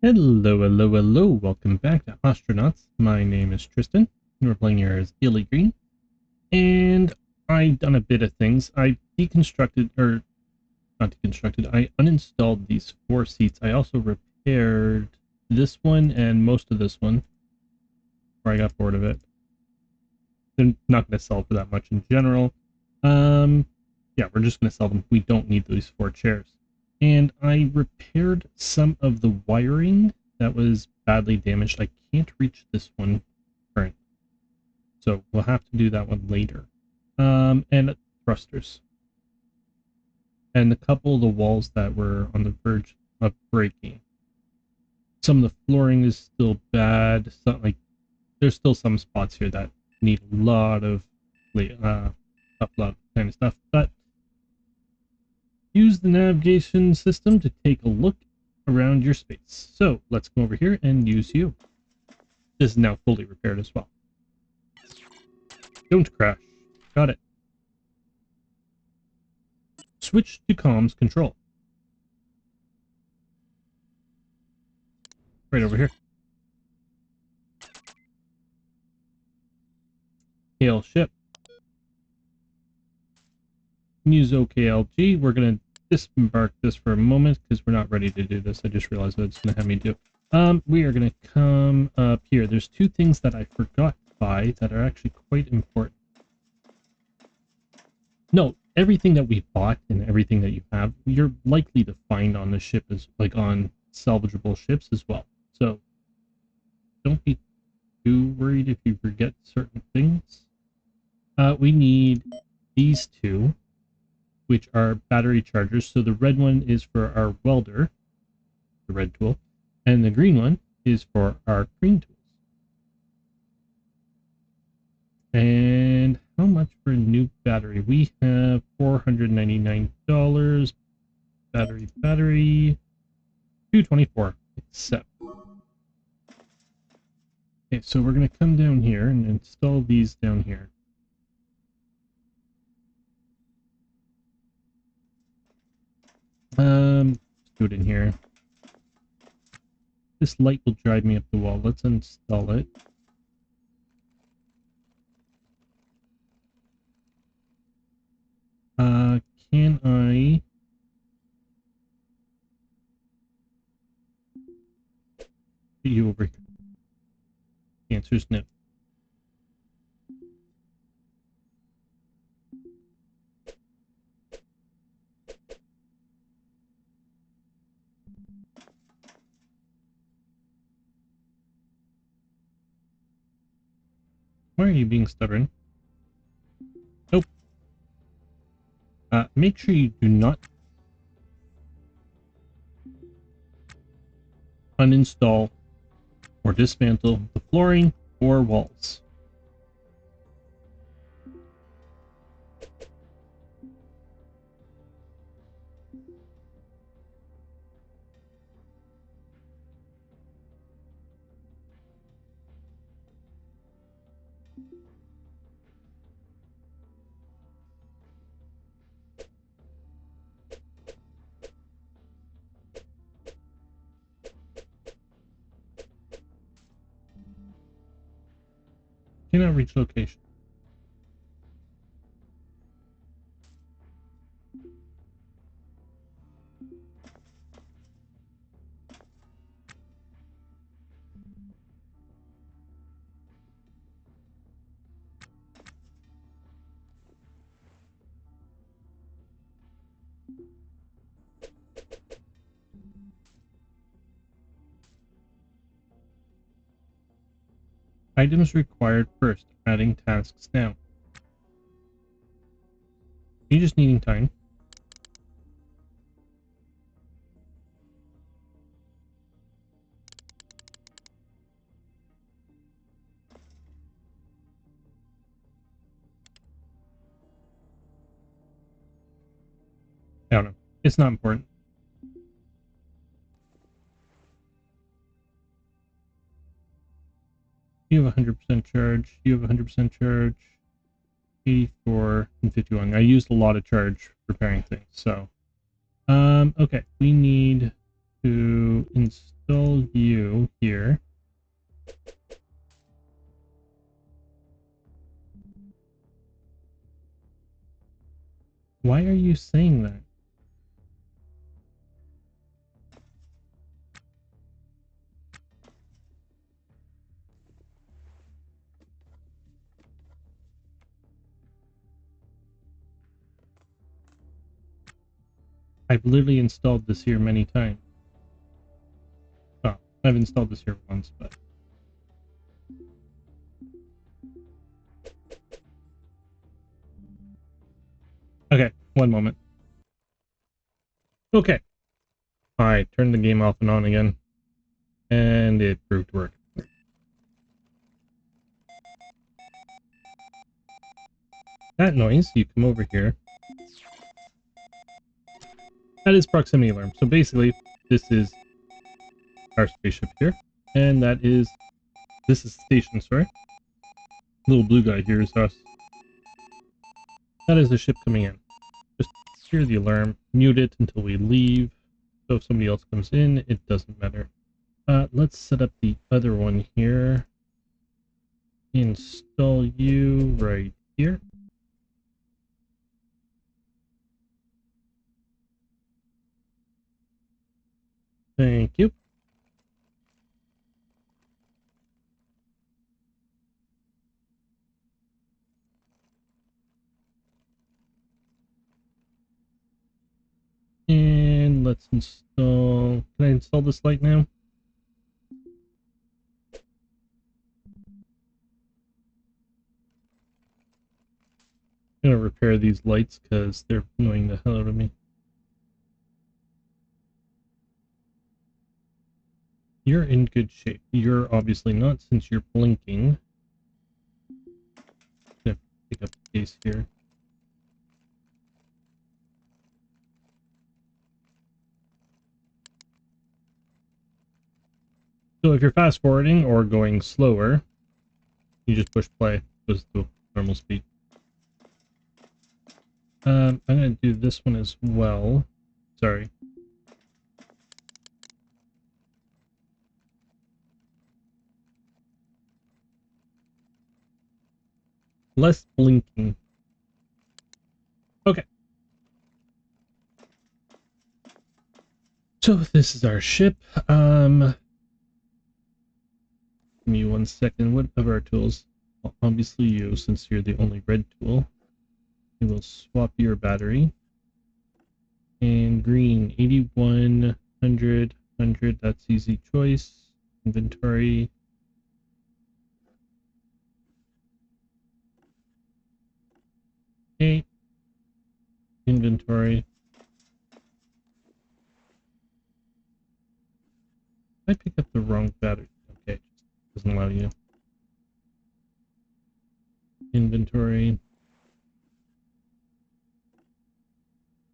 Hello, hello, hello. Welcome back to Ostranauts. My name is Tristan, and we're playing here as Illy Green. And I done a bit of things. I deconstructed, or not deconstructed, I uninstalled these 4 seats. I also repaired this one and most of this one, where I got bored of it. They're not going to sell for that much in general. Yeah, we're just going to sell them. We don't need these 4 chairs. And I repaired some of the wiring that was badly damaged. I can't reach this one current, so we'll have to do that one later. And thrusters. And a couple of the walls that were on the verge of breaking. Some of the flooring is still bad. There's still some spots here that need a lot of upload kind of stuff, but use the navigation system to take a look around your space. So let's go over here and use you. This is now fully repaired as well. Don't crash. Got it. Switch to comms control. Right over here. Hail ship. Use OKLG. We're going to disembark this for a moment because we're not ready to do this. I just realized what it's going to have me do. We are going to come up here. There's 2 things that I forgot to buy that are actually quite important. No, everything that we bought and everything that you have, you're likely to find on the ship as like on salvageable ships as well. So don't be too worried if you forget certain things. We need these 2, which are battery chargers. So the red one is for our welder, the red tool, and the green one is for our green tools. And how much for a new battery? We have $499. Battery, $224. Accept. Okay, so we're going to come down here and install these down here. Let's do it in here. This light will drive me up the wall. Let's install it. Can I... Get you over here? The answer is no. Why are you being stubborn? Nope. Make sure you do not uninstall or dismantle the flooring or walls. Cannot reach location. Items required first. Adding tasks now. You're just needing time. I don't know. It's not important. You have 100% charge. You have 100% charge. 84 and 51. I used a lot of charge repairing things, so. Okay, we need to install install you here. Why are you saying that? I've literally installed this here many times. Oh, I've installed this here once, but... Okay, one moment. Okay. I turned the game off and on again, and it proved to work. That noise, you come over here. That is proximity alarm. So basically, this is our spaceship here, and this is station, sorry. Little blue guy here is us. That is the ship coming in. Just hear the alarm, mute it until we leave. So if somebody else comes in, it doesn't matter. Let's set up the other one here. Install you right here. Thank you. And let's install... Can I install this light now? I'm gonna repair these lights because they're annoying the hell out of me. You're in good shape. You're obviously not, since you're blinking. I'm gonna pick up the case here. So if you're fast forwarding or going slower, you just push play. Goes to normal speed. I'm gonna do this one as well. Sorry. Less blinking. Okay. So this is our ship. Give me 1 second. What of our tools? Well, obviously you, since you're the only red tool. We will swap your battery. And green, 81, 100, 100. That's easy choice. Inventory. Okay. Inventory. I picked up the wrong battery. Okay, just doesn't allow you. Inventory.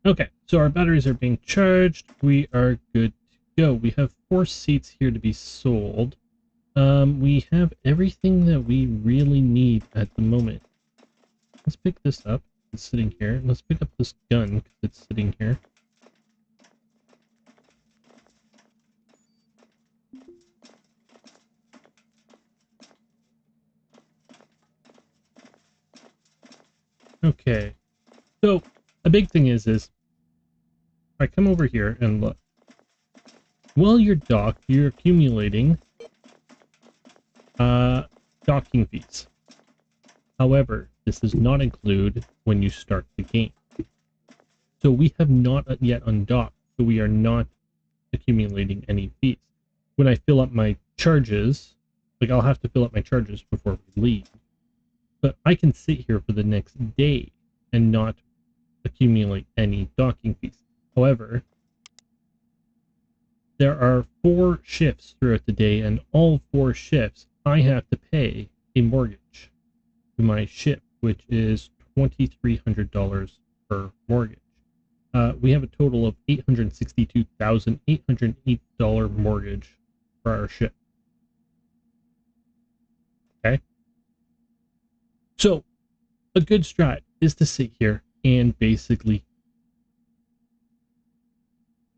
Okay, so our batteries are being charged. We are good to go. We have 4 seats here to be sold. We have everything that we really need at the moment. Let's pick this up. It's sitting here. Let's pick up this gun because it's sitting here. Okay, so a big thing is I come over here and look. While you're docked, you're accumulating docking fees. However, this does not include when you start the game. So we have not yet undocked, so we are not accumulating any fees. When I fill up my charges, like I'll have to fill up my charges before we leave. But I can sit here for the next day and not accumulate any docking fees. However, there are 4 shifts throughout the day, and all 4 shifts I have to pay a mortgage to my ship, which is $2,300 per mortgage. We have a total of $862,808 mortgage for our ship. Okay? So, a good strat is to sit here and basically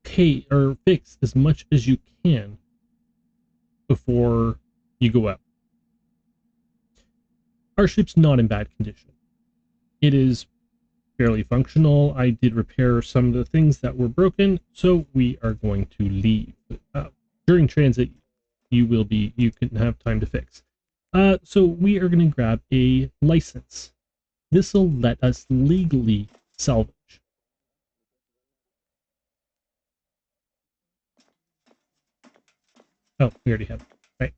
pay or fix as much as you can before you go out. Our ship's not in bad condition. It is fairly functional. I did repair some of the things that were broken, so we are going to leave. During transit, you can have time to fix. So we are going to grab a license. This will let us legally salvage. Oh, we already have it. Right.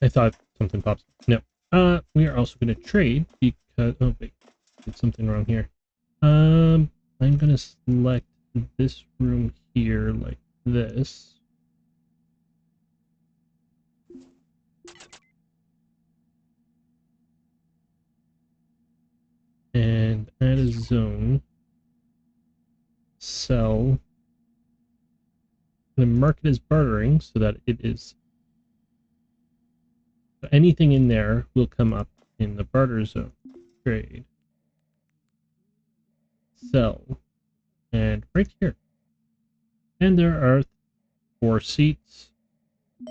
I thought something pops up. No. We are also going to trade because... Oh, wait. Did something wrong here. I'm going to select this room here like this. And add a zone. Sell. And mark it as bartering so that it is... anything in there will come up in the barter zone. Trade. Sell. And right here. And there are 4 seats.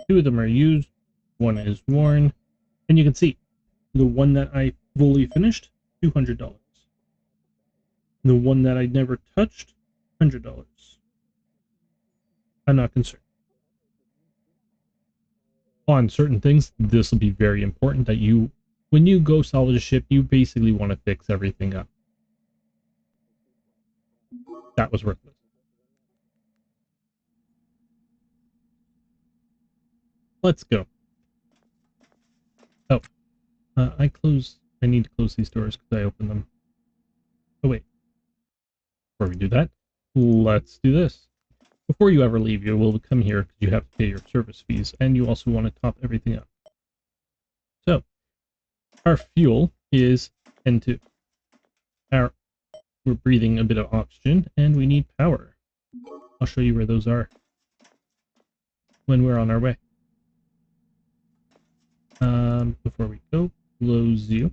2 of them are used. 1 is worn. And you can see the one that I fully finished, $200. The one that I never touched, $100. I'm not concerned. On certain things, this will be very important that you, when you go salvage a ship, you basically want to fix everything up. That was worthless. Let's go. Oh, I need to close these doors because I opened them. Oh wait, before we do that, let's do this. Before you ever leave, you will come here because you have to pay your service fees, and you also want to top everything up. So, our fuel is N2. We're breathing a bit of oxygen, and we need power. I'll show you where those are when we're on our way. Before we go, close you.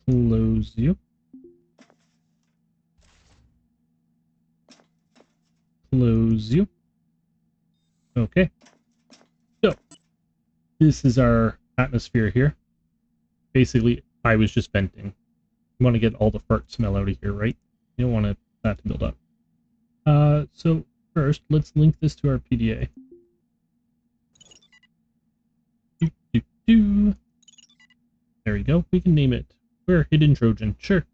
Close you. Close you. Okay. So, this is our atmosphere here. Basically, I was just venting. You want to get all the fart smell out of here, right? You don't want that to build up. So first, let's link this to our PDA. There we go. We can name it. We're Hidden Trojan. Sure.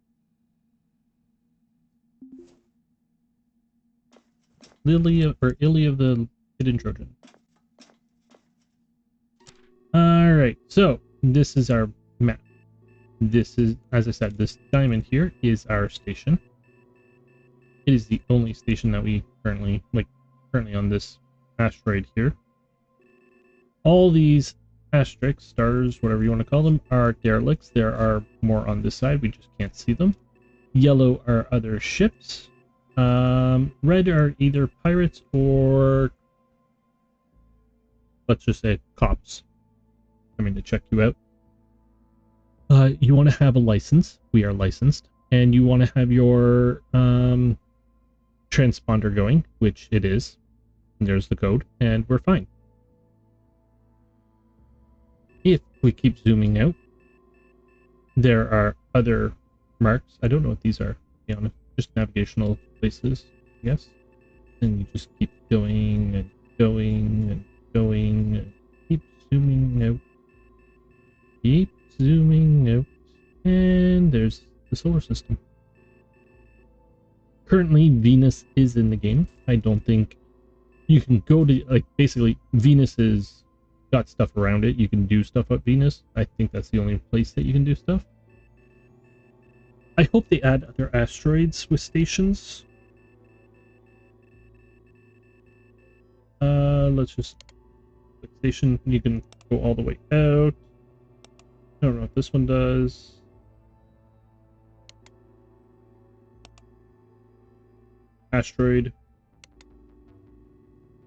Illy of the Hidden Trojan. Alright, so this is our map. This is, as I said, this diamond here is our station. It is the only station that we currently on this asteroid here. All these asterisks, stars, whatever you want to call them, are derelicts. There are more on this side, we just can't see them. Yellow are other ships. Red are either pirates or, let's just say, cops coming to check you out. You want to have a license. We are licensed. And you want to have your transponder going, which it is. And there's the code, and we're fine. If we keep zooming out, there are other marks. I don't know what these are, to be honest. Just navigational places, I guess. And you just keep going and going and going and keep zooming out. Keep zooming out. And there's the solar system. Currently, Venus is in the game. I don't think you can go to, like, basically, Venus is got stuff around it. You can do stuff at Venus. I think that's the only place that you can do stuff. I hope they add other asteroids with stations. Let's just click station. You can go all the way out. I don't know what this one does. Asteroid.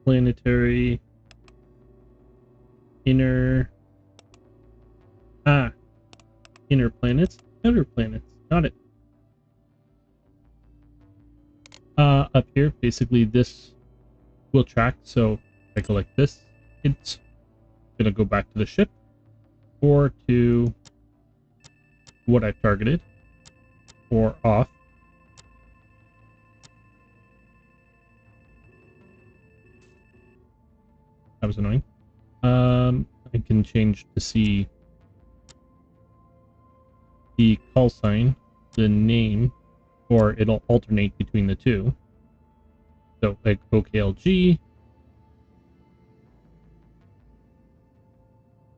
Planetary. Inner. Inner planets. Outer planets. Got it. Up here, basically this will track. So if I go like this, it's going to go back to the ship or to what I've targeted or off. That was annoying. I can change to see the call sign, the name, or it'll alternate between the two. So like OKLG,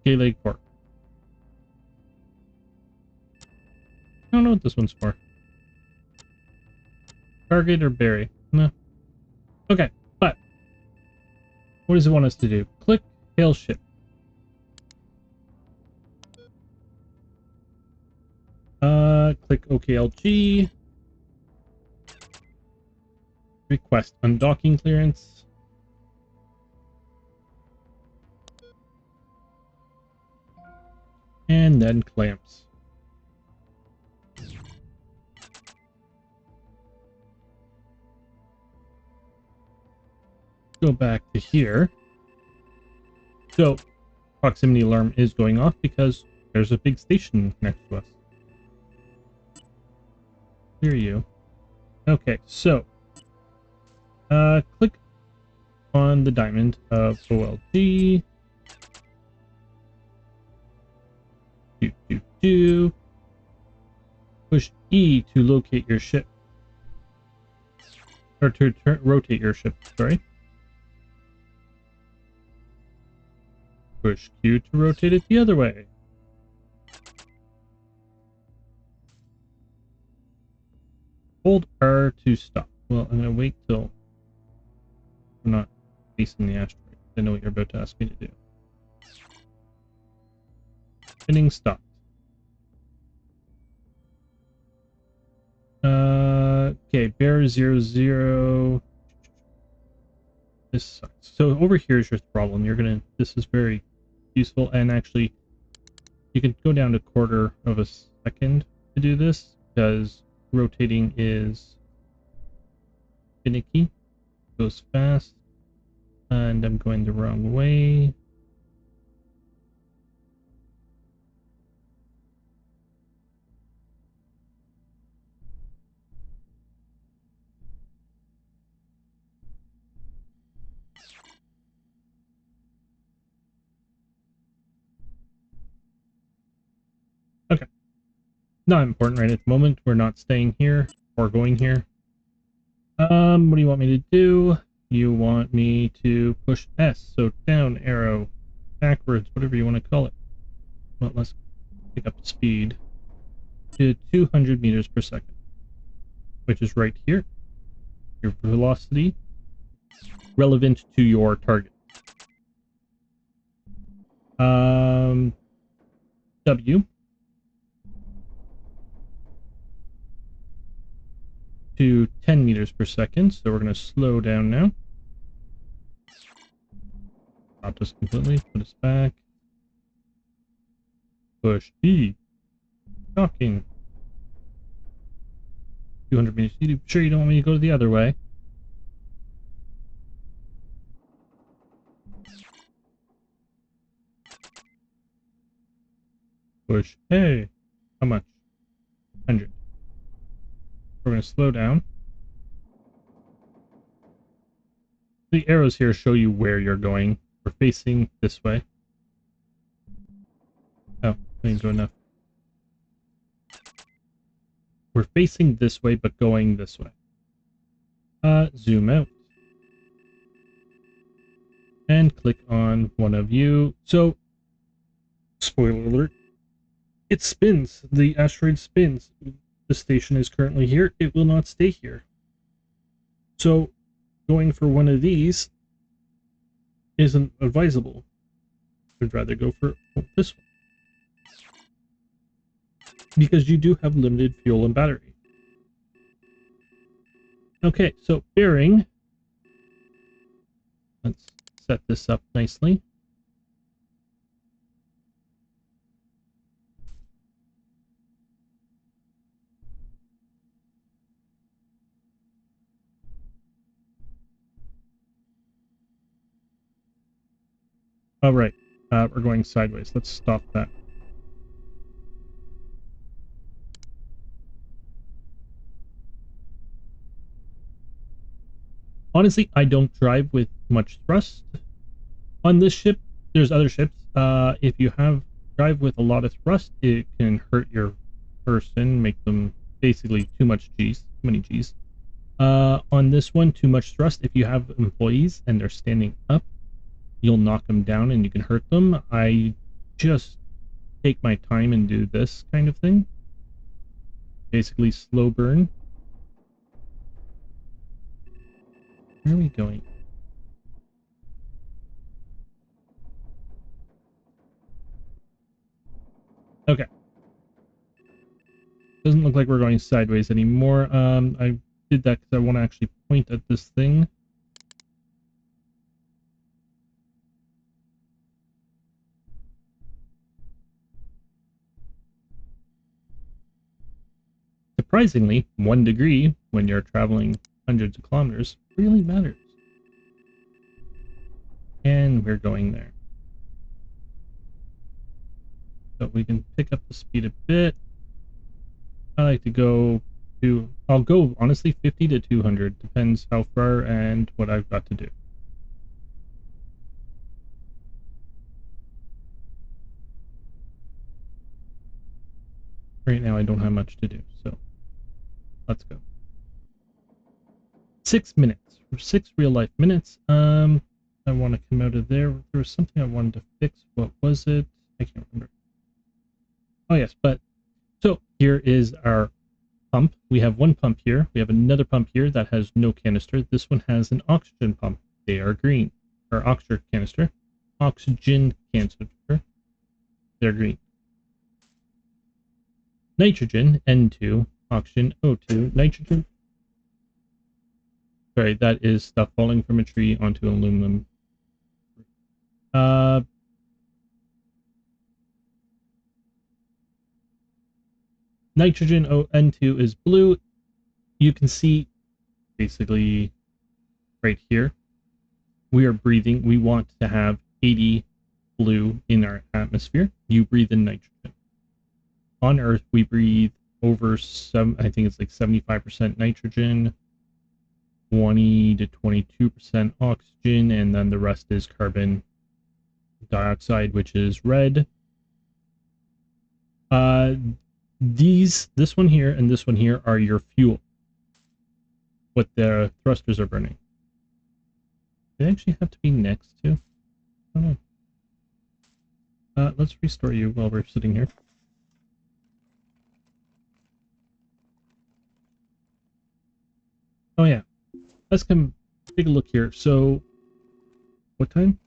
K-Leg Port. I don't know what this one's for. Target or bury? No. Okay, but what does it want us to do? Click hail ship. Click OKLG. Request undocking clearance. And then clamps. Go back to here. So, proximity alarm is going off because there's a big station next to us. Hear you. Okay, so click on the diamond of OLG. Push E to locate your ship. Or to rotate your ship, sorry. Push Q to rotate it the other way. Hold R to stop. Well, I'm going to wait till we're not facing the asteroid. I know what you're about to ask me to do. Spinning stopped. Okay, bear 00. This sucks. So over here is your problem. This is very useful, and actually, you can go down to quarter of a second to do this, because rotating is finicky, goes fast, and I'm going the wrong way. Okay. Not important right at the moment. We're not staying here or going here. What do you want me to do? You want me to push S, so down arrow, backwards, whatever you want to call it. Well, let's pick up the speed to 200 meters per second, which is right here. Your velocity relevant to your target. W to 10 meters per second, so we're going to slow down now. Stopped us completely, put us back. Push E. Docking. 200 meters. You sure you don't want me to go the other way? Push A. How much? 100. We're going to slow down. The arrows here show you where you're going. We're facing this way. Oh, I didn't go enough. We're facing this way, but going this way. Zoom out. And click on one of you. So, spoiler alert, it spins. The asteroid spins. The station is currently here. It will not stay here. So, going for one of these isn't advisable. I'd rather go for this one, because you do have limited fuel and battery. Okay, so bearing. Let's set this up nicely. Oh, right. We're going sideways. Let's stop that. Honestly, I don't drive with much thrust. On this ship, there's other ships. If you drive with a lot of thrust, it can hurt your person, make them basically too many G's. On this one, too much thrust. If you have employees and they're standing up, you'll knock them down and you can hurt them. I just take my time and do this kind of thing. Basically, slow burn. Where are we going? Okay. Doesn't look like we're going sideways anymore. I did that because I want to actually point at this thing. Surprisingly, 1 degree when you're traveling hundreds of kilometers really matters. And we're going there. So we can pick up the speed a bit. I like to go I'll go honestly 50 to 200, depends how far and what I've got to do. Right now I don't have much to do, so let's go. 6 minutes, 6 real life minutes. I want to come out of there. There was something I wanted to fix. What was it? I can't remember. Oh yes, but so here is our pump. We have one pump here. We have another pump here that has no canister. This one has an oxygen pump. They are green. Or oxygen canister. Oxygen canister. They're green. Nitrogen, N2. Oxygen, O2. Nitrogen. Sorry, that is stuff falling from a tree onto aluminum. Nitrogen N2 is blue. You can see basically right here, we are breathing. We want to have 80 blue in our atmosphere. You breathe in nitrogen. On Earth, we breathe over I think it's like 75% nitrogen, 20 to 22% oxygen, and then the rest is carbon dioxide, which is red. This one here and this one here are your fuel. What the thrusters are burning. They actually have to be next to. I don't know. Let's restore you while we're sitting here. Oh yeah, let's come take a look here. So, what time?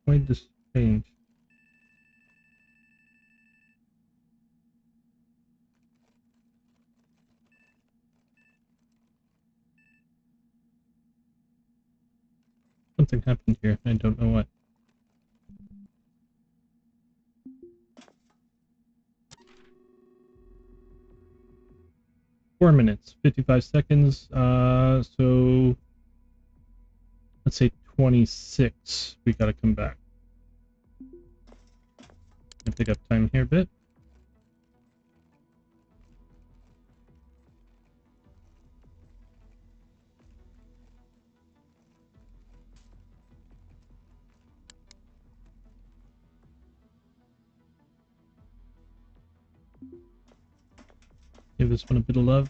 Why did this change? Something happened here. I don't know what. Four minutes, 55 seconds. So let's say 26. We gotta come back. I'll pick up time here a bit. Give this one a bit of love.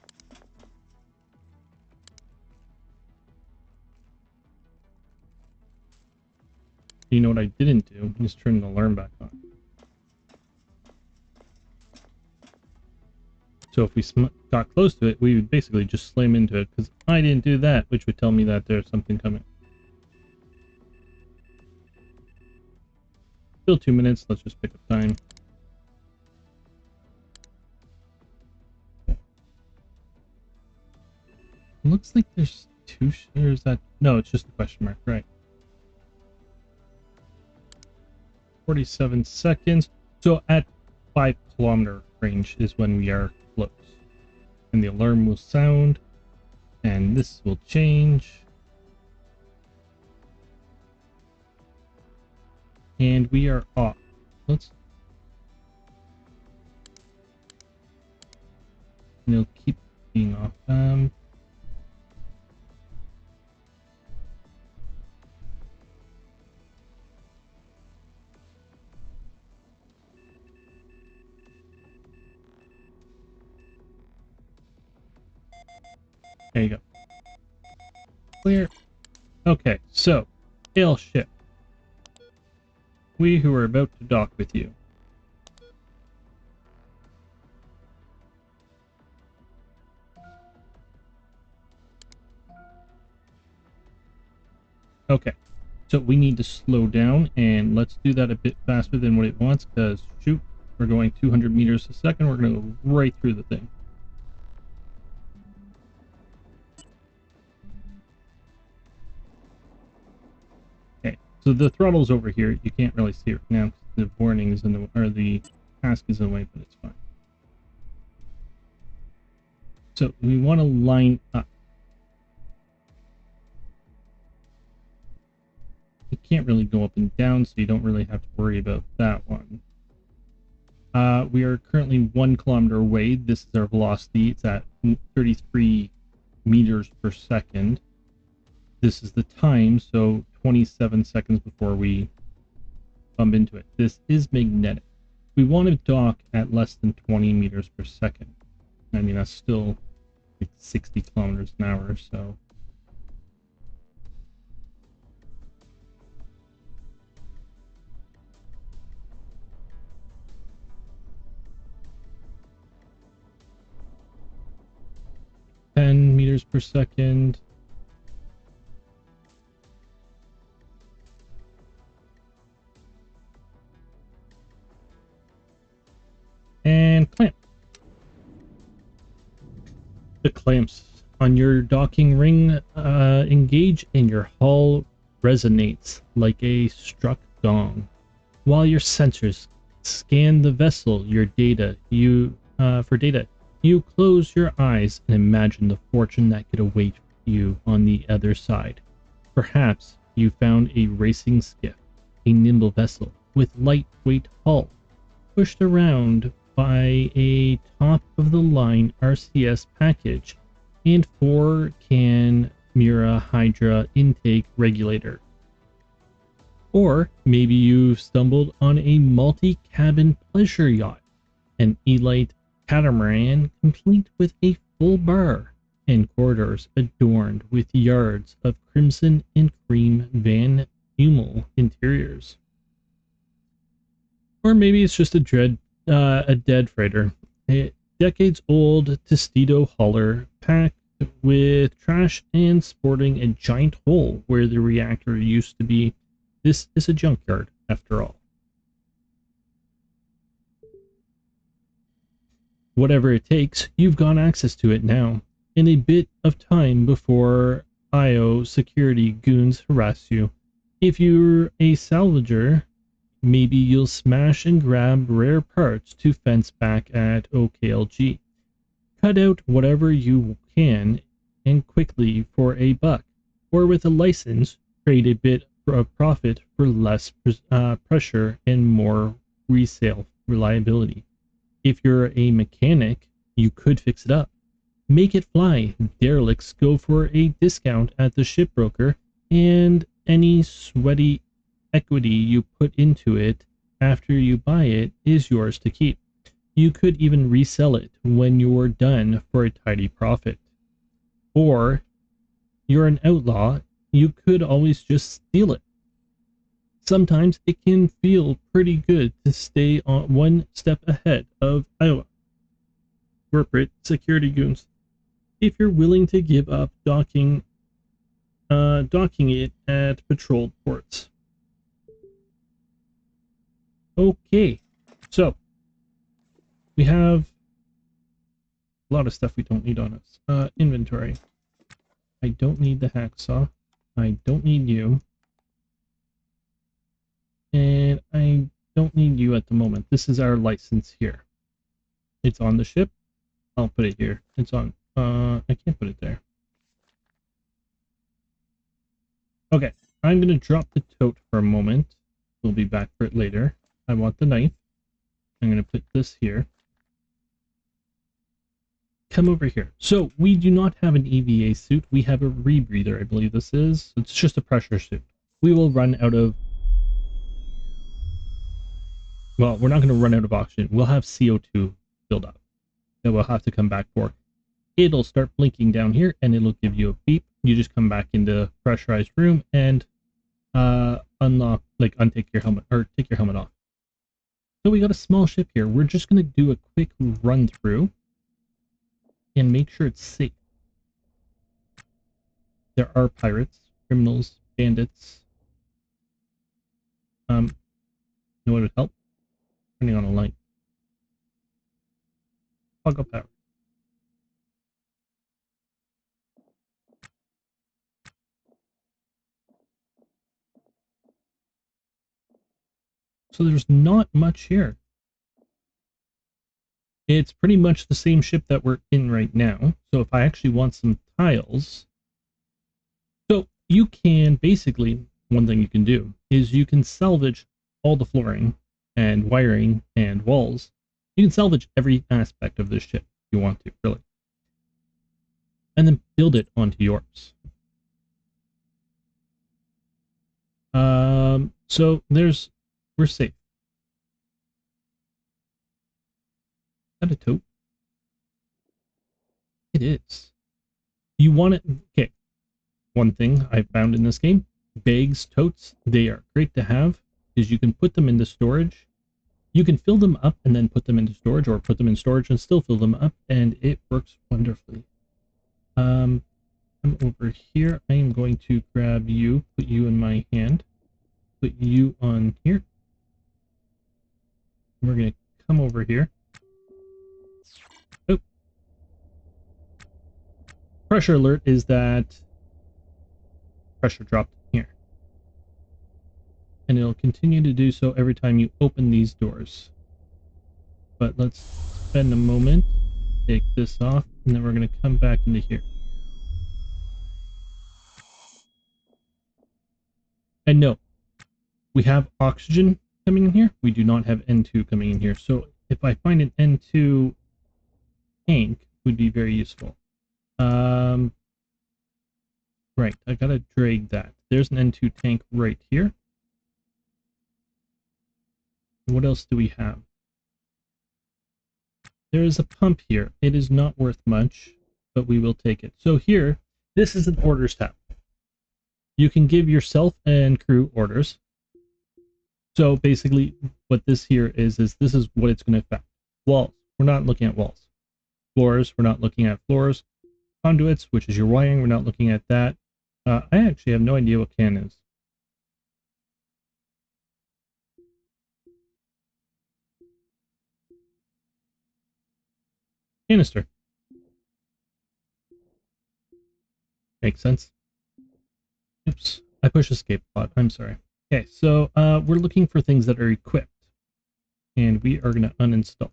You know what I didn't do? Just turn the alarm back on. So if we got close to it, we would basically just slam into it, because I didn't do that, which would tell me that there's something coming. Still 2 minutes, let's just pick up time. Looks like there's two shares that... No, it's just a question mark, right. 47 seconds. So at 5-kilometer range is when we are close. And the alarm will sound. And this will change. And we are off. Let's... And it'll keep being off. There you go. Clear. Okay, so, hail ship. We who are about to dock with you. Okay, so we need to slow down, and let's do that a bit faster than what it wants, because, shoot, we're going 200 meters a second, we're going to go right through the thing. Okay, so the throttle's over here. You can't really see it now because the warning is in the, or the task is in the way, but it's fine. So we want to line up. You can't really go up and down, so you don't really have to worry about that one. We are currently 1 kilometer away. This is our velocity. It's at 33 meters per second. This is the time, so 27 seconds before we bump into it. This is magnetic. We want to dock at less than 20 meters per second. I mean, that's still like 60 kilometers an hour, so... meters per second. And clamp. The clamps on your docking ring engage and your hull resonates like a struck gong. While your sensors scan the vessel, your data, for data, you close your eyes and imagine the fortune that could await you on the other side. Perhaps you found a racing skiff, a nimble vessel with lightweight hull, pushed around by a top-of-the-line RCS package and 4-can Mura Hydra intake regulator. Or maybe you stumbled on a multi-cabin pleasure yacht, an elite catamaran complete with a full bar and corridors adorned with yards of crimson and cream Van Hummel interiors. Or maybe it's just a dead freighter, a decades-old Tostido hauler packed with trash and sporting a giant hole where the reactor used to be. This is a junkyard, after all. Whatever it takes, you've got access to it now, in a bit of time before IO security goons harass you. If you're a salvager, maybe you'll smash and grab rare parts to fence back at OKLG. Cut out whatever you can and quickly for a buck, or with a license, trade a bit of profit for less pressure and more resale reliability. If you're a mechanic, you could fix it up. Make it fly. Derelicts go for a discount at the shipbroker, and any sweaty equity you put into it after you buy it is yours to keep. You could even resell it when you're done for a tidy profit. Or you're an outlaw, you could always just steal it. Sometimes it can feel pretty good to stay on one step ahead of Iowa corporate security goons. If you're willing to give up docking it at patrolled ports. Okay, so we have a lot of stuff we don't need on us. Inventory. I don't need the hacksaw. I don't need you. And I don't need you at the moment. This is our license here. It's on the ship. I'll put it here. It's on. I can't put it there. Okay, I'm going to drop the tote for a moment. We'll be back for it later. I want the knife. I'm going to put this here. Come over here. So we do not have an EVA suit. We have a rebreather, I believe this is. It's just a pressure suit. We will run out of... Well, we're not going to run out of oxygen. We'll have CO2 build up that we'll have to come back for. It'll start blinking down here, and it'll give you a beep. You just come back into pressurized room and unlock, like untake your helmet, or take your helmet off. So we got a small ship here. We're just going to do a quick run through and make sure it's safe. There are pirates, criminals, bandits. You know what would help? Turning on a light. Toggle power. So there's not much here. It's pretty much the same ship that we're in right now. So if I actually want some tiles, so you can basically, one thing you can do is you can salvage all the flooring and wiring and walls. You can salvage every aspect of this ship if you want to, really. And then build it onto yours. So we're safe. Is that a tote? It is. You want it, okay. One thing I found in this game, bags, totes, they are great to have because you can put them into storage. You can fill them up and then put them into storage, or put them in storage and still fill them up, and it works wonderfully. I'm over here. I am going to grab you, put you in my hand, put you on here. We're going to come over here. Oh. Pressure alert is that pressure dropped here. And it'll continue to do so every time you open these doors. But let's spend a moment, take this off, and then we're going to come back into here. And no, we have oxygen coming in here. We do not have N2 coming in here. So if I find an N2 tank, would be very useful. Right, I gotta drag that. There's an N2 tank right here. What else do we have? There is a pump here. It is not worth much, but we will take it. So here, this is an orders tab. You can give yourself and crew orders. So basically what this here is this is what it's going to affect. Walls, we're not looking at walls. Floors, we're not looking at floors. Conduits, which is your wiring, we're not looking at that. I actually have no idea what CAN is. Canister. Makes sense. Oops, I pushed escape pod. I'm sorry. Okay, so we're looking for things that are equipped. And we are going to uninstall.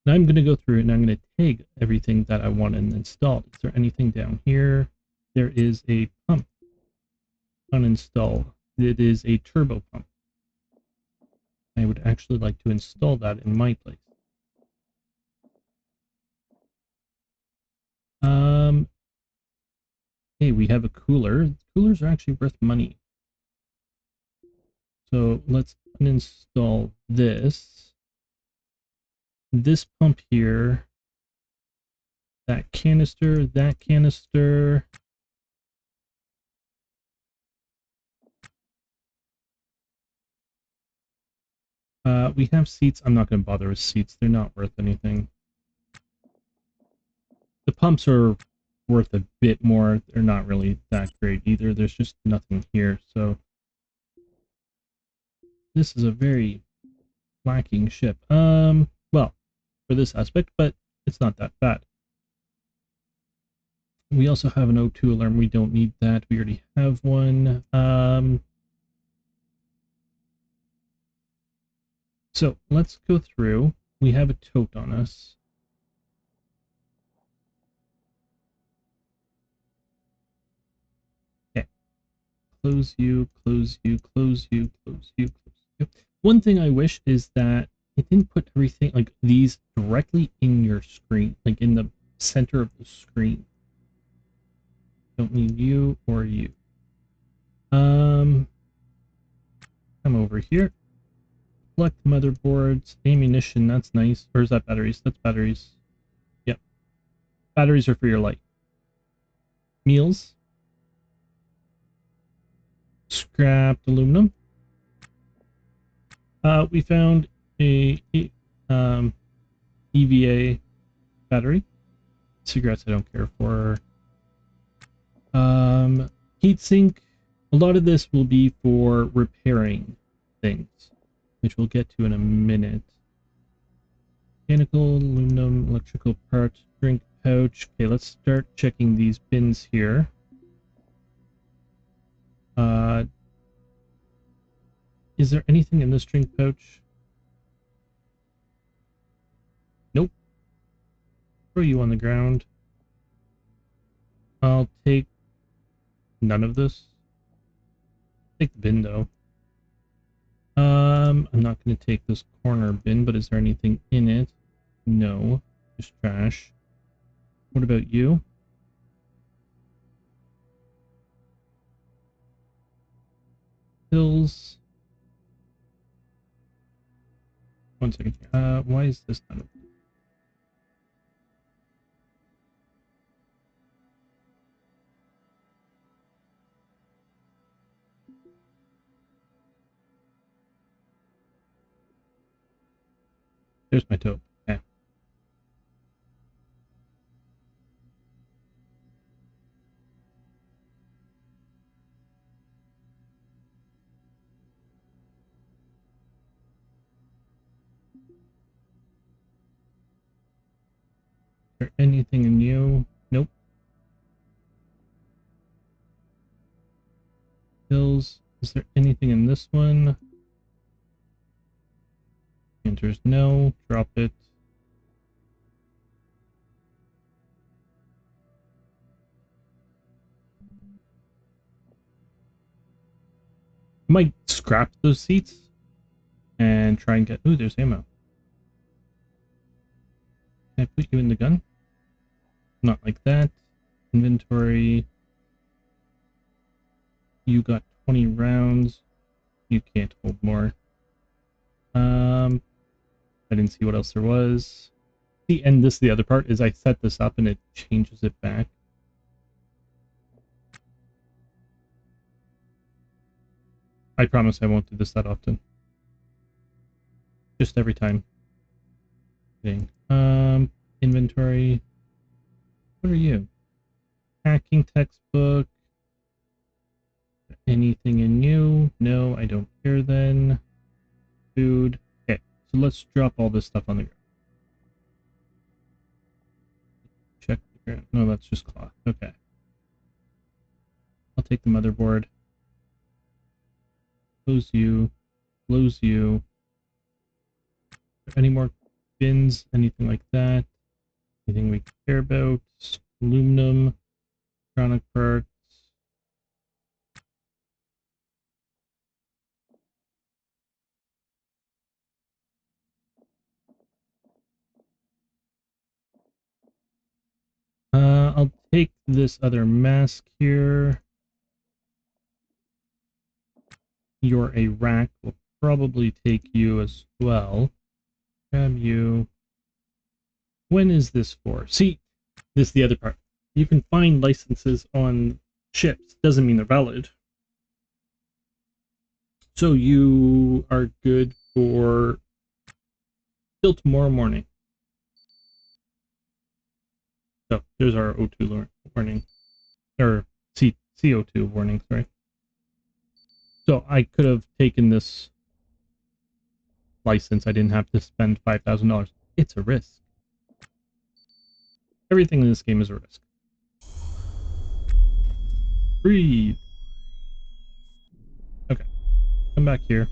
Now I'm going to go through and I'm going to tag everything that I want installed. Is there anything down here? There is a pump. Uninstall. It is a turbo pump. I would actually like to install that in my place. Hey, we have a cooler. Coolers are actually worth money. So let's uninstall this. This pump here. That canister, that canister. We have seats. I'm not going to bother with seats. They're not worth anything. The pumps are worth a bit more. They're not really that great either. There's just nothing here. So this is a very lacking ship. Well, for this aspect, but it's not that bad. We also have an O2 alarm. We don't need that. We already have one. So let's go through. We have a tote on us. close you, close you, close you, close you, close you. One thing I wish is that it didn't put everything like these directly in your screen, like in the center of the screen. Don't need you or you. Come over here. Collect motherboards, ammunition, that's nice. Or is that batteries? That's batteries. Yep. Batteries are for your light. Meals. Scrapped aluminum. We found a EVA battery. Cigarettes I don't care for. Heatsink. A lot of this will be for repairing things, which we'll get to in a minute. Mechanical, aluminum, electrical parts, drink pouch. Okay, let's start checking these bins here. Is there anything in this drink pouch? Nope. Throw you on the ground. I'll take none of this. Take the bin though. I'm not going to take this corner bin, but is there anything in it? No, just trash. What about you? Pills. One second. Why is this not open? There's my taupe. Okay. Is there anything in you? Nope. Pills. Is there anything in this one? Answer's no. Drop it. I might scrap those seats and try and get... Ooh, there's ammo. Can I put you in the gun? Not like that. Inventory. You got 20 rounds. You can't hold more. I didn't see what else there was. See, and this is the other part, is I set this up and it changes it back. I promise I won't do this that often. Just every time. Kidding. Inventory. What are you? Hacking textbook. Anything in you? No, I don't care then. Food. Okay, so let's drop all this stuff on the ground. Check the ground. No, that's just cloth. Okay. I'll take the motherboard. Close you. Close you. Any more bins? Anything like that? Anything we care about? Aluminum. Electronic parts. I'll take this other mask here. You're a rack. We'll probably take you as well. Grab you. When is this for? See, this is the other part. You can find licenses on ships. Doesn't mean they're valid. So you are good for till tomorrow morning. So there's our O2 warning. Or CO2 warning, sorry. So I could have taken this license. I didn't have to spend $5,000. It's a risk. Everything in this game is a risk. Breathe. Okay. Come back here.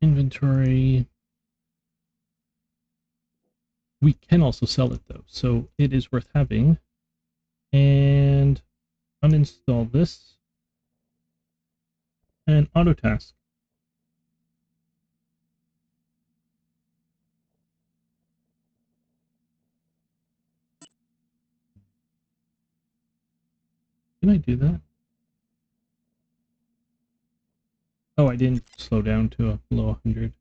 Inventory. We can also sell it though, so it is worth having. And uninstall this and auto task. Can I do that? Oh, I didn't slow down to a below 100.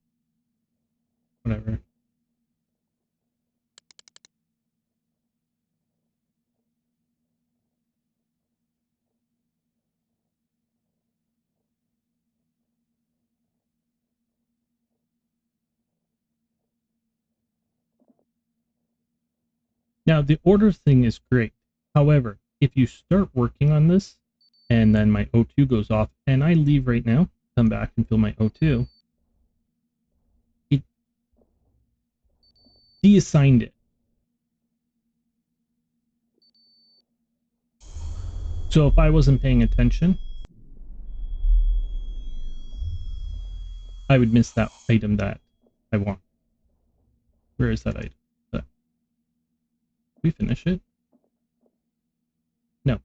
Whatever. Now, the order thing is great. However, if you start working on this, and then my O2 goes off, and I leave right now, come back and fill my O2, it deassigned it. So if I wasn't paying attention, I would miss that item that I want. Where is that item? Did we finish it? No,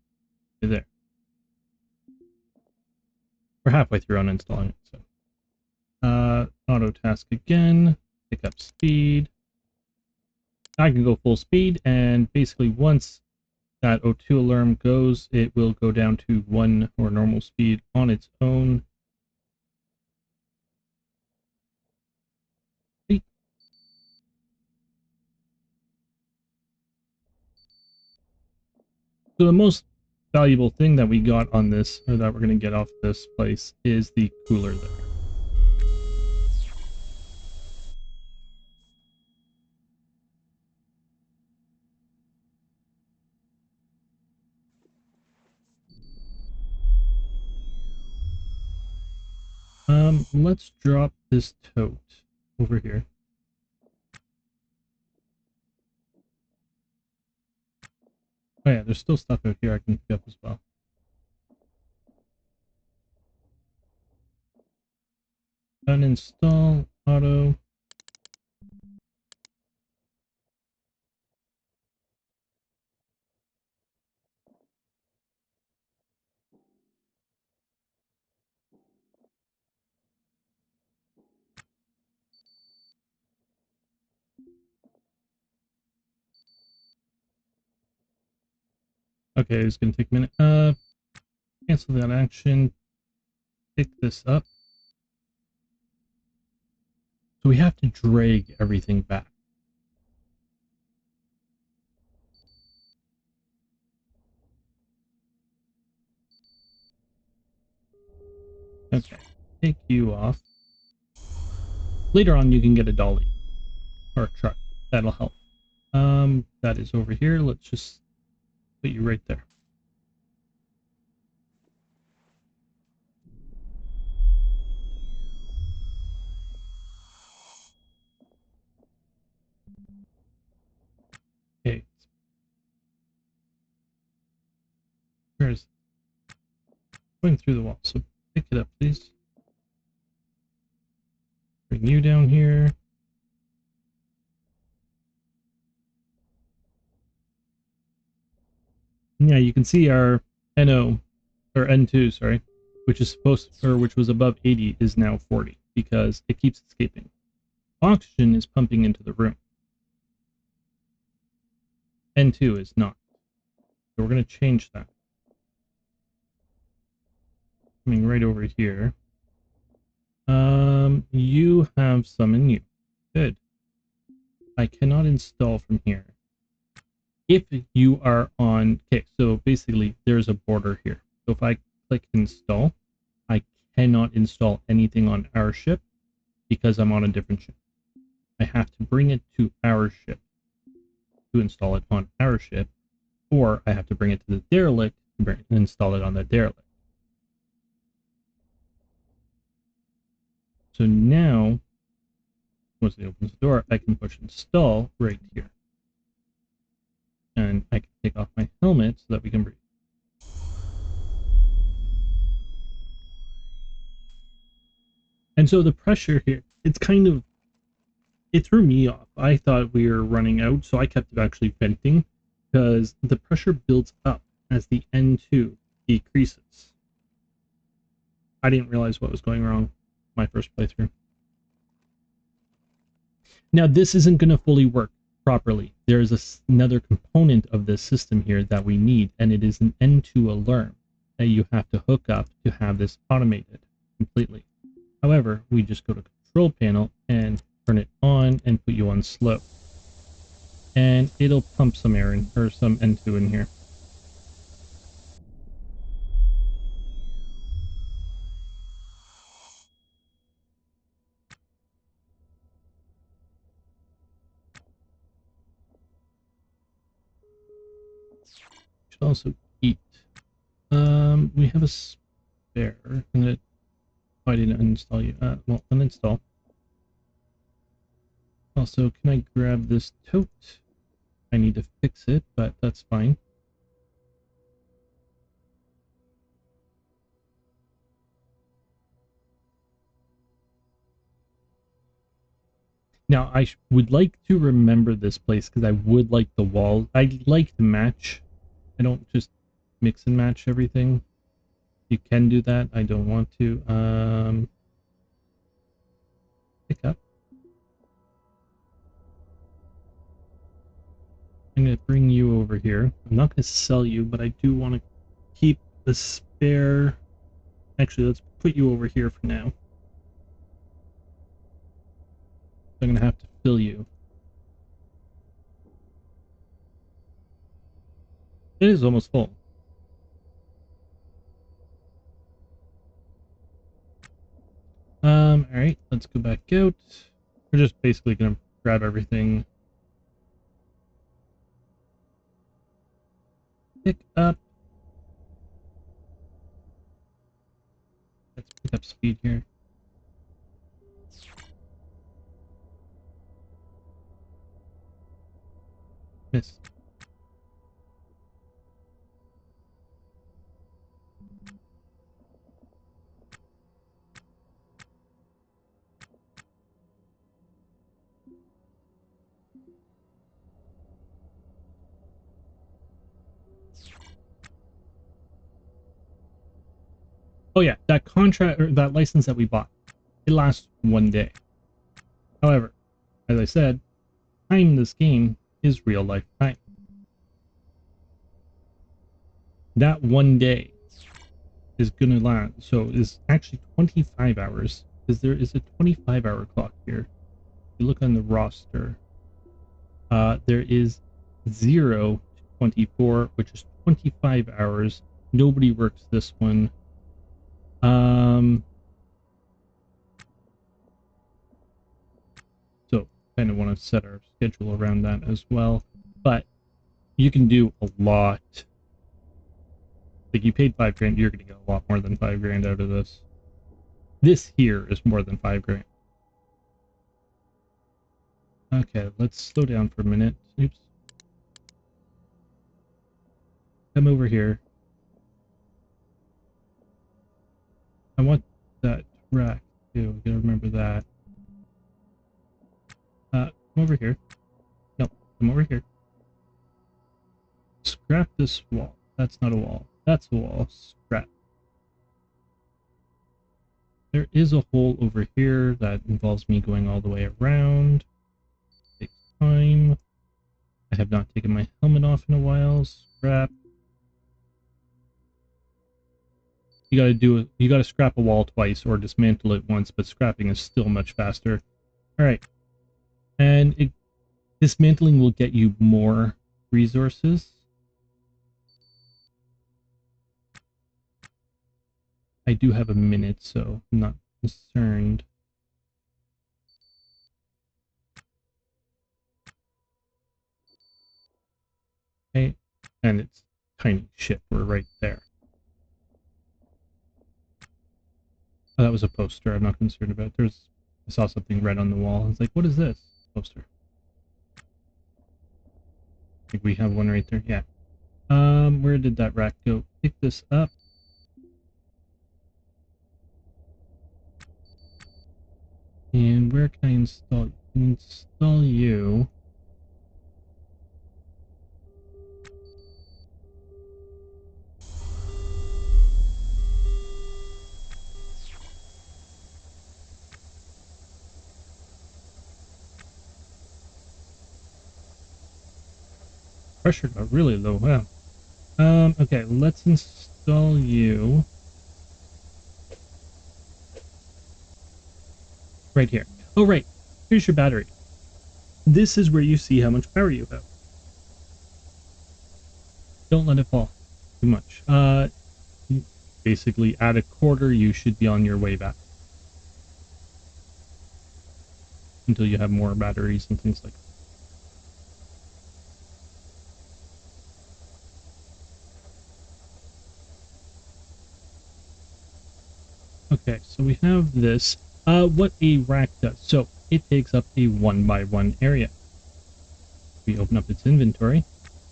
there. We're halfway through uninstalling it, so. Auto task again, pick up speed. I can go full speed, and basically once that O2 alarm goes, it will go down to 1 or normal speed on its own. So the most valuable thing that we got on this, or that we're going to get off this place, is the cooler there. Let's drop this tote over here. Oh yeah, there's still stuff out here I can pick up as well. Uninstall, auto. Okay, it's gonna take a minute. Cancel that action. Pick this up. So we have to drag everything back. Okay, take you off. Later on, you can get a dolly or a truck. That'll help. That is over here. Let's just put you right there. Okay. Where's going through the wall? So pick it up, please. Bring you down here. Yeah, you can see our NO or N2, sorry, which is supposed or which was above 80 is now 40 because it keeps escaping. Oxygen is pumping into the room. N2 is not. So we're going to change that. Coming right over here. You have some in you. Good. I cannot install from here. If you are on, okay, so basically there's a border here. So if I click install, I cannot install anything on our ship because I'm on a different ship. I have to bring it to our ship to install it on our ship, or I have to bring it to the Derelict to install it on the Derelict. So now, once it opens the door, I can push install right here. And I can take off my helmet so that we can breathe. And so the pressure here, it's kind of, it threw me off. I thought we were running out, so I kept it actually venting because the pressure builds up as the N2 decreases. I didn't realize what was going wrong my first playthrough. Now, this isn't going to fully work properly. There is another component of this system here that we need, and it is an N2 alarm that you have to hook up to have this automated completely. However, we just go to control panel and turn it on and put you on slow. And it'll pump some air in, or some N2 in here. Should also eat. We have a spare. I'm gonna. I didn't uninstall you. Well, uninstall. Also, can I grab this tote? I need to fix it, but that's fine. Now, I would like to remember this place because I would like the walls. I like to match. I don't just mix and match everything. You can do that. I don't want to. Pick up. I'm going to bring you over here. I'm not going to sell you, but I do want to keep the spare. Actually, let's put you over here for now. I'm going to have to fill you. It is almost full. Alright, let's go back out. We're just basically going to grab everything. Pick up. Let's pick up speed here. Miss. Oh yeah, that contract or that license that we bought, it lasts 1 day. However, as I said, time in this game is real life time. That 1 day is gonna last, so is actually 25 hours, because there is a 25-hour clock here. If you look on the roster, there is 0 to 24, which is 25 hours. Nobody works this one. So kind of want to set our schedule around that as well. But you can do a lot. Like, you paid $5 grand, you're gonna get a lot more than $5 grand out of this. This here is more than $5 grand. Okay, let's slow down for a minute. Oops. Come over here. I want that rack too. Gotta remember that. Come over here. No, come over here. Scrap this wall. That's not a wall. That's a wall. Scrap. There is a hole over here that involves me going all the way around. Takes time. I have not taken my helmet off in a while. Scrap. You gotta scrap a wall twice or dismantle it once, but scrapping is still much faster. Alright. And dismantling will get you more resources. I do have a minute, so I'm not concerned. Okay, and it's tiny ship. We're right there. Oh, that was a poster. I'm not concerned about it. I saw something red on the wall. I was like, what is this? Poster. I think we have one right there. Yeah. Where did that rack go? Pick this up. And where can I install you? Install you. Pressure got really low. Wow. Okay, let's install you right here. Oh, right. Here's your battery. This is where you see how much power you have. Don't let it fall too much. Basically, at a quarter, you should be on your way back until you have more batteries and things like that. Okay, so we have this. What a rack does. So it takes up a 1x1 area. We open up its inventory.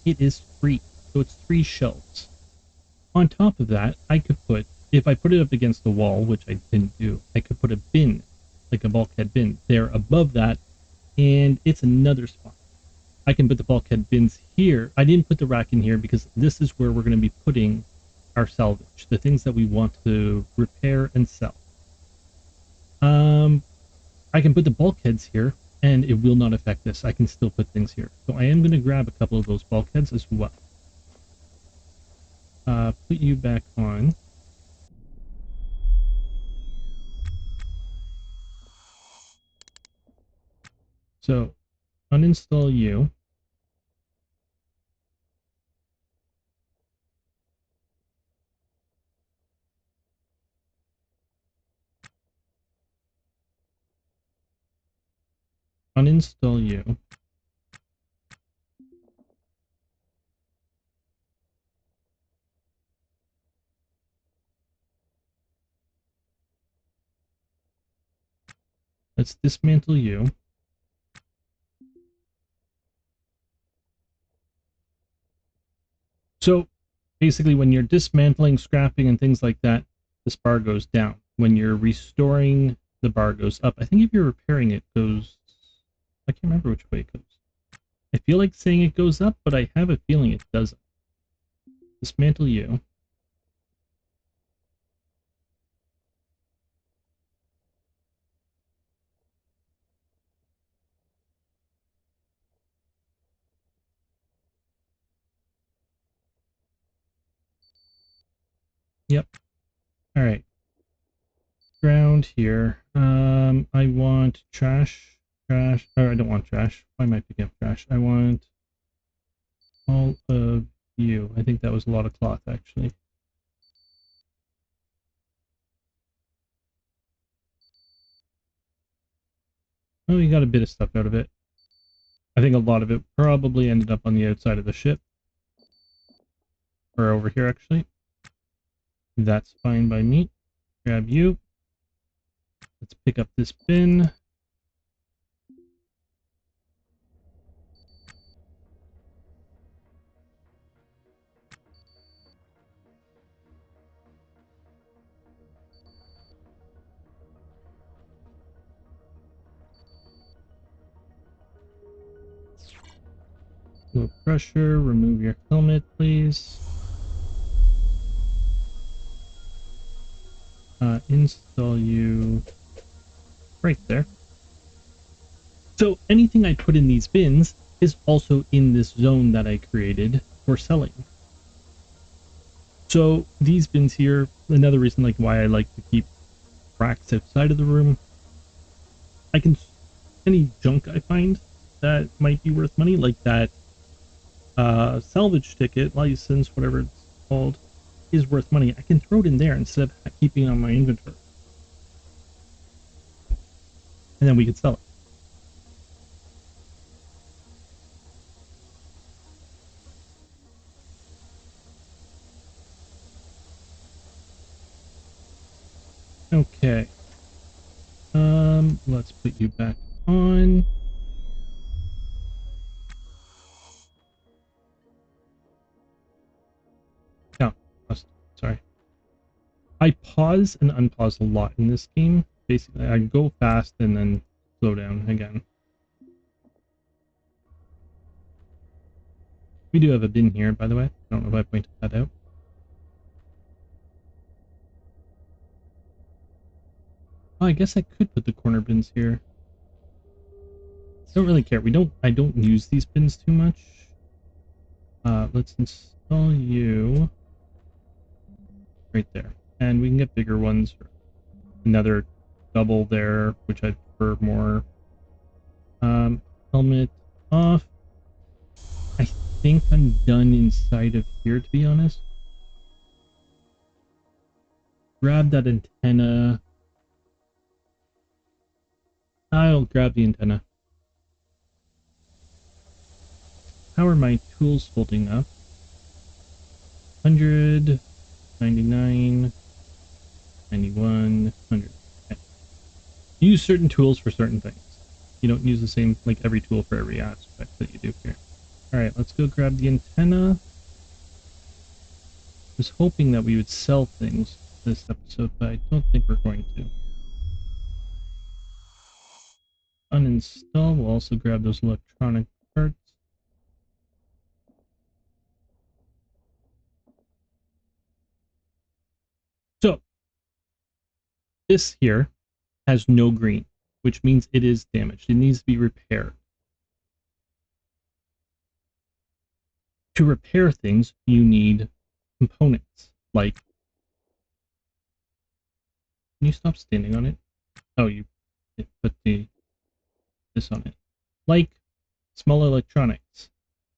It is free. So it's 3 shelves. On top of that, I could put, if I put it up against the wall, which I didn't do, I could put a bin, like a bulkhead bin, there above that, and it's another spot. I can put the bulkhead bins here. I didn't put the rack in here because this is where we're going to be putting our salvage, the things that we want to repair and sell. I can put the bulkheads here, and it will not affect this. I can still put things here. So I am going to grab a couple of those bulkheads as well. Put you back on. So uninstall you. Uninstall you. Let's dismantle you. So basically when you're dismantling, scrapping, and things like that, this bar goes down. When you're restoring, the bar goes up. I think if you're repairing, it goes... I can't remember which way it goes. I feel like saying it goes up, but I have a feeling it doesn't. Dismantle you. Yep. All right. Ground here. I want trash. Trash. Or I don't want trash. Why am I picking up trash? I want all of you. I think that was a lot of cloth, actually. Oh, you got a bit of stuff out of it. I think a lot of it probably ended up on the outside of the ship. Or over here, actually. That's fine by me. Grab you. Let's pick up this bin. Low pressure. Remove your helmet, please. Install you right there. So anything I put in these bins is also in this zone that I created for selling. So these bins here, another reason like why I like to keep racks outside of the room. I can, any junk I find that might be worth money, like that salvage ticket, license, whatever it's called, is worth money. I can throw it in there instead of keeping it on my inventory. And then we could sell it. Okay. Let's put you back on. No, sorry. I pause and unpause a lot in this game. Basically, I go fast and then slow down again. We do have a bin here, by the way. I don't know if I pointed that out. Oh, I guess I could put the corner bins here. Don't really care. I don't use these bins too much. Let's install you right there. And we can get bigger ones. Another double there, which I prefer more. Helmet off. I think I'm done inside of here, to be honest. Grab that antenna. I'll grab the antenna. How are my tools holding up? 100, 99, 91, 100. Okay. Use certain tools for certain things. You don't use the same, like every tool for every aspect that you do here. Alright, let's go grab the antenna. I was hoping that we would sell things this episode, but I don't think we're going to. Uninstall. We'll also grab those electronic parts. So, this here has no green, which means it is damaged. It needs to be repaired. To repair things, you need components, like... Can you stop standing on it? Oh, you put this on it. Like small electronics.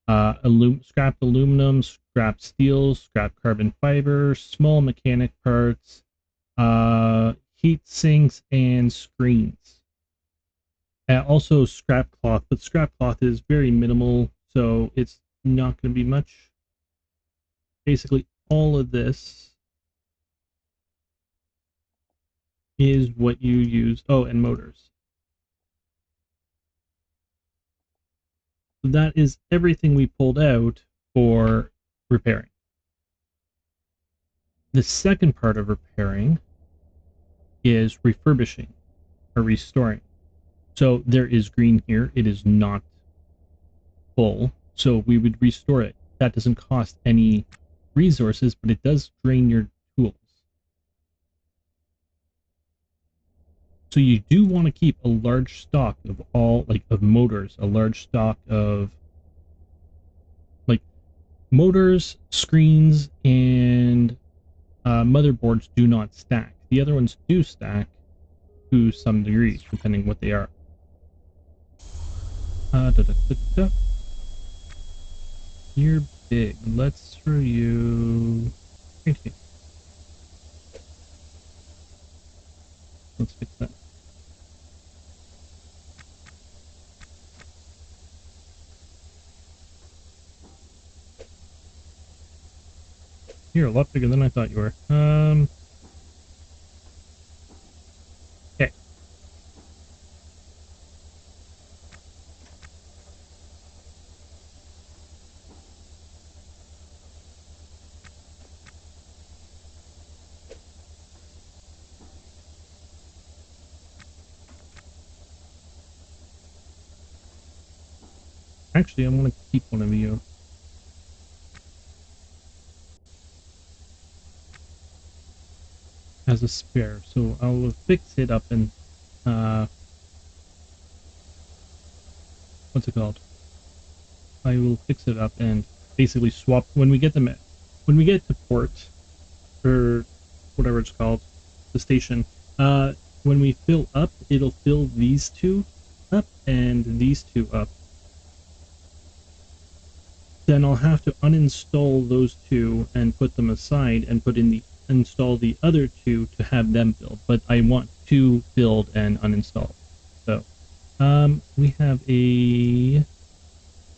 Scrapped aluminum, scrapped steel, scrapped carbon fiber, small mechanic parts, heat sinks, and screens. Also scrap cloth, but scrap cloth is very minimal, so it's not going to be much. Basically, all of this is what you use. Oh, and motors. So that is everything we pulled out for repairing. The second part of repairing is refurbishing or restoring. So there is green here. It is not full. So we would restore it. That doesn't cost any resources, but it does drain your tools. So you do want to keep a large stock of of motors, a large stock of like motors, screens, and motherboards do not stack. The other ones do stack to some degree, depending what they are. You're big. Let's throw you right here. Let's fix that. You're a lot bigger than I thought you were. Okay. Actually, I'm gonna keep one of you. As a spare, so I'll fix it up and what's it called? I will fix it up and basically swap when we get to port or whatever it's called, the station. When we fill up, it'll fill these two up and these two up. Then I'll have to uninstall those two and put them aside and install the other two to have them filled. But I want to build and uninstall. So, we have a...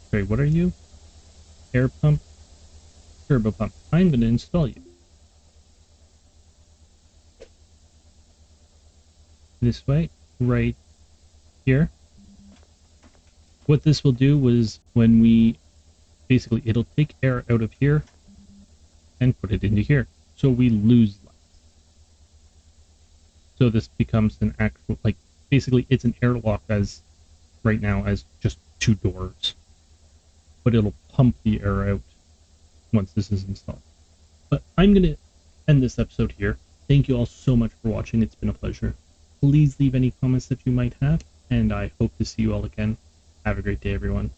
Sorry, what are you? Air pump? Turbo pump. I'm going to install you. This way, right here. What this will do is when we... Basically, it'll take air out of here and put it into here. So we lose less. So this becomes an actual, like, basically it's an airlock as right now as just two doors. But it'll pump the air out once this is installed. But I'm going to end this episode here. Thank you all so much for watching. It's been a pleasure. Please leave any comments that you might have, and I hope to see you all again. Have a great day, everyone.